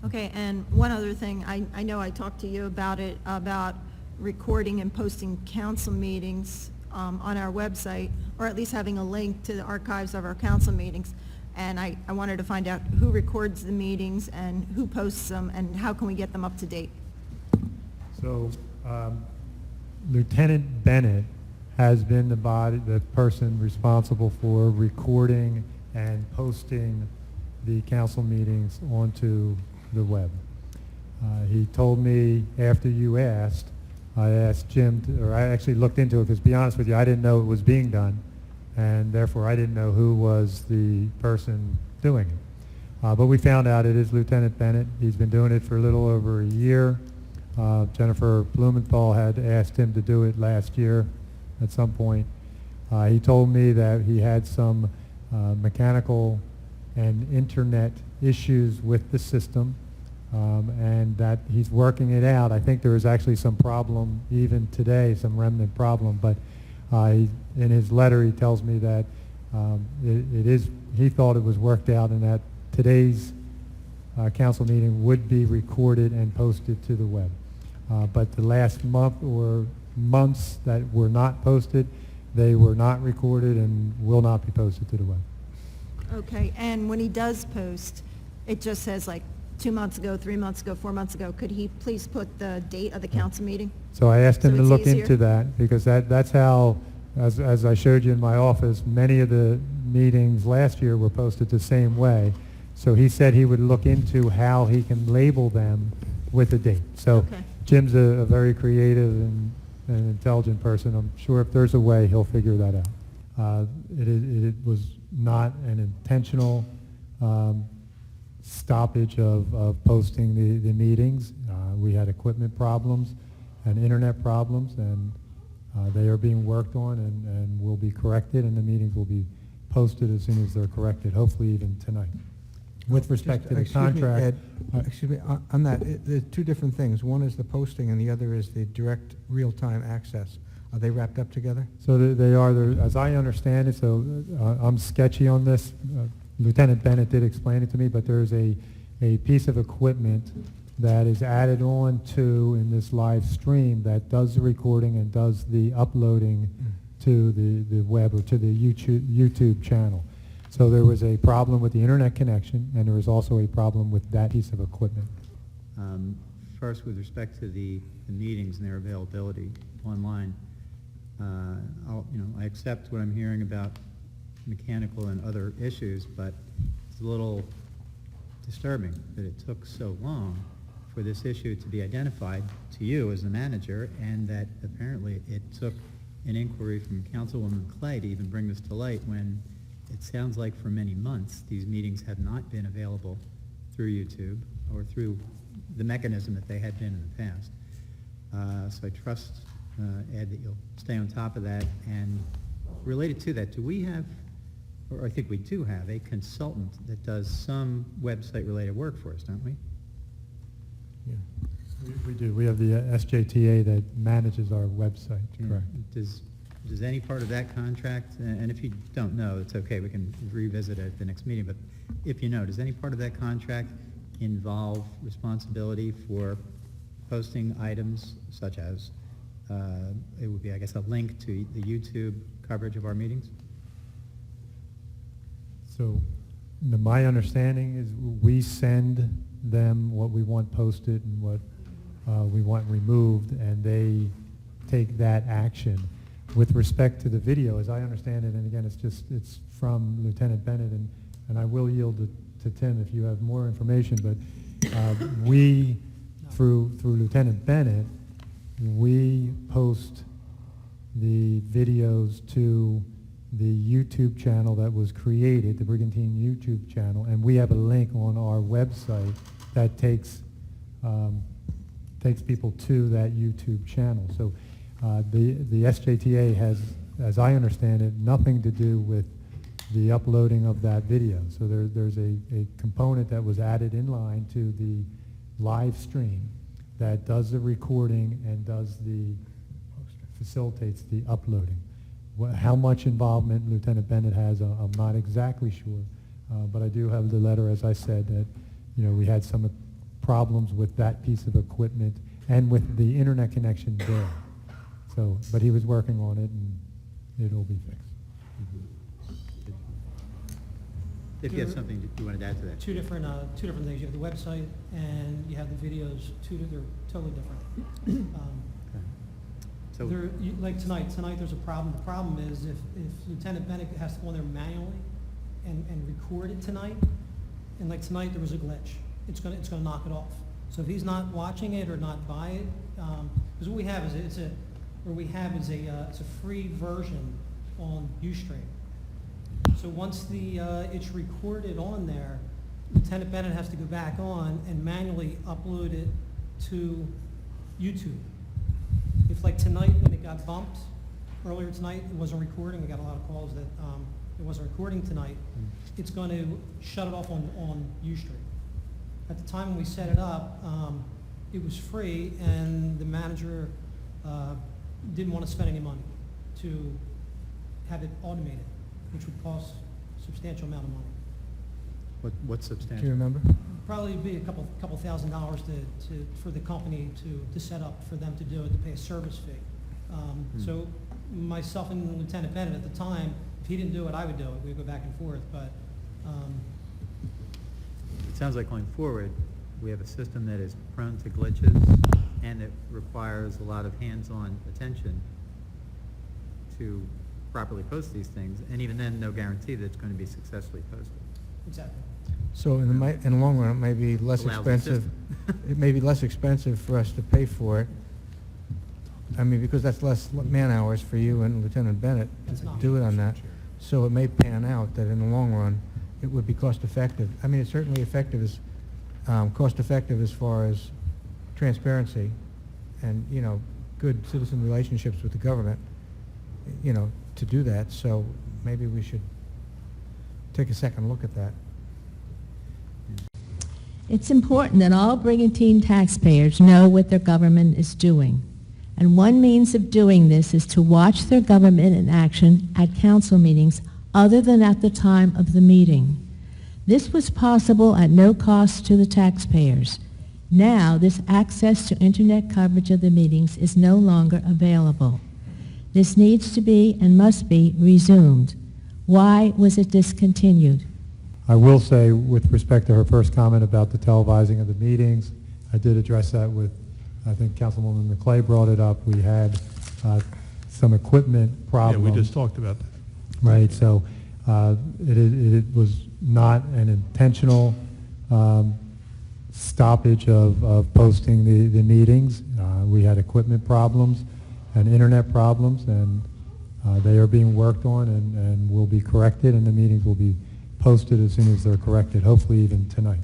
Okay, and one other thing, I know I talked to you about it, about recording and posting council meetings on our website, or at least having a link to the archives of our council meetings. And I wanted to find out who records the meetings and who posts them, and how can we get them up to date? So Lieutenant Bennett has been the person responsible for recording and posting the council meetings onto the web. He told me after you asked, I asked Jim, or I actually looked into it, because to be honest with you, I didn't know it was being done, and therefore I didn't know who was the person doing it. But we found out it is Lieutenant Bennett. He's been doing it for a little over a year. Jennifer Blumenthal had asked him to do it last year at some point. He told me that he had some mechanical and internet issues with the system, and that he's working it out. I think there is actually some problem even today, some remnant problem, but in his letter he tells me that he thought it was worked out, and that today's council meeting would be recorded and posted to the web. But the last month or months that were not posted, they were not recorded and will not be posted to the web. Okay, and when he does post, it just says like 2 months ago, 3 months ago, 4 months ago. Could he please put the date of the council meeting? So I asked him So to it's look easier? into that, because that's how, as I showed you in my office, many of the meetings last year were posted the same way. So he said he would look into how he can label them with a date. So Okay. Jim's a very creative and intelligent person. I'm sure if there's a way, he'll figure that out. It was not an intentional stoppage of posting the meetings. We had equipment problems and internet problems, and they are being worked on and will be corrected, and the meetings will be posted as soon as they're corrected, hopefully even tonight. With respect to the contract... Excuse me, on that, there's two different things. One is the posting and the other is the direct real-time access. Are they wrapped up together? So they are, as I understand it, so I'm sketchy on this. Lieutenant Bennett did explain it to me, but there's a piece of equipment that is added on to in this live stream that does the recording and does the uploading to the web or to the YouTube channel. So there was a problem with the internet connection, and there was also a problem with that piece of equipment. First, with respect to the meetings and their availability online, I accept what I'm hearing about mechanical and other issues, but it's a little disturbing that it took so long for this issue to be identified to you as the manager, and that apparently it took an inquiry from Councilwoman Clay to even bring this to light, when it sounds like for many months these meetings have not been available through YouTube or through the mechanism that they had been in the past. So I trust, Ed, that you'll stay on top of that. And related to that, do we have, or I think we do have, a consultant that does some website-related work for us, don't we? Yeah, we do. We have the SJTA that manages our website, correct. Does any part of that contract, and if you don't know, it's okay, we can revisit it at the next meeting, but if you know, does any part of that contract involve responsibility for posting items such as, it would be, I guess, a link to the YouTube coverage of our meetings? So my understanding is we send them what we want posted and what we want removed, and they take that action. With respect to the video, as I understand it, and again, it's from Lieutenant Bennett, and I will yield to Tim if you have more information, but we, through Lieutenant Bennett, we post the videos to the YouTube channel that was created, the Brigantine YouTube channel, and we have a link on our website that takes people to that YouTube channel. So the SJTA has, as I understand it, nothing to do with the uploading of that video. So there's a component that was added in line to the live stream that does the recording and facilitates the uploading. How much involvement Lieutenant Bennett has, I'm not exactly sure, but I do have the letter, as I said, that we had some problems with that piece of equipment and with the internet connection there. So, but he was working on it, and it'll be fixed. If you have something that you wanted to add to that. Two different things. You have the website and you have the videos. They're totally different. Okay. So, Like tonight there's a problem. The problem is if Lieutenant Bennett has to go in there manually and record it tonight, and like tonight there was a glitch, it's gonna knock it off. So if he's not watching it or not by it, because what we have is it's a free version on Ustream. So once it's recorded on there, Lieutenant Bennett has to go back on and manually upload it to YouTube. If like tonight when it got bumped, earlier tonight, it wasn't recording, we got a lot of calls that it wasn't recording tonight, it's going to shut it off on Ustream. At the time when we set it up, it was free, and the manager didn't want to spend any money to have it automated, which would cost a substantial amount of money. what's Do substantial? you remember? Probably be a couple $1,000s for the company to set up, for them to do it, to pay a service fee. So myself and Lieutenant Bennett at the time, if he didn't do it, I would do it. We'd go back and forth, but It sounds like going forward, we have a system that is prone to glitches and it requires a lot of hands-on attention to properly post these things, and even then, no guarantee that it's going to be successfully posted. exactly. So in the long run, it may be less Lousy expensive. system. It may be less expensive for us to pay for it. I mean, because that's less man-hours for you and Lieutenant Bennett It's to not. do it on that. So it may pan out that in the long run, it would be cost-effective. I mean, it's certainly cost-effective as far as transparency and, good citizen relationships with the government, to do that. So maybe we should take a second look at that. It's important that all Brigantine taxpayers know what their government is doing. And one means of doing this is to watch their government in action at council meetings other than at the time of the meeting. This was possible at no cost to the taxpayers. Now, this access to internet coverage of the meetings is no longer available. This needs to be and must be resumed. Why was it discontinued? I will say, with respect to her first comment about the televising of the meetings, I did address that with, I think Councilwoman McClay brought it up. We had some equipment problems. Yeah, we just talked about that. Right, so it was not an intentional stoppage of posting the meetings. We had equipment problems and internet problems, and they are being worked on and will be corrected, and the meetings will be posted as soon as they're corrected, hopefully even tonight.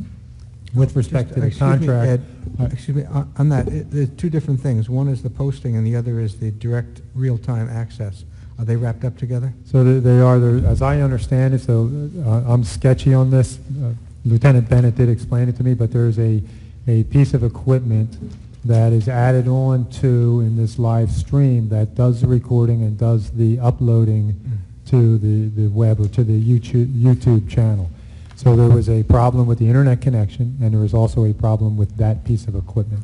With respect to the contract... Excuse me, on that, there's two different things. One is the posting and the other is the direct real-time access. Are they wrapped up together? So they are, as I understand it, so I'm sketchy on this. Lieutenant Bennett did explain it to me, but there's a piece of equipment that is added on to in this live stream that does the recording and does the uploading to the web or to the YouTube channel. So there was a problem with the internet connection, and there was also a problem with that piece of equipment.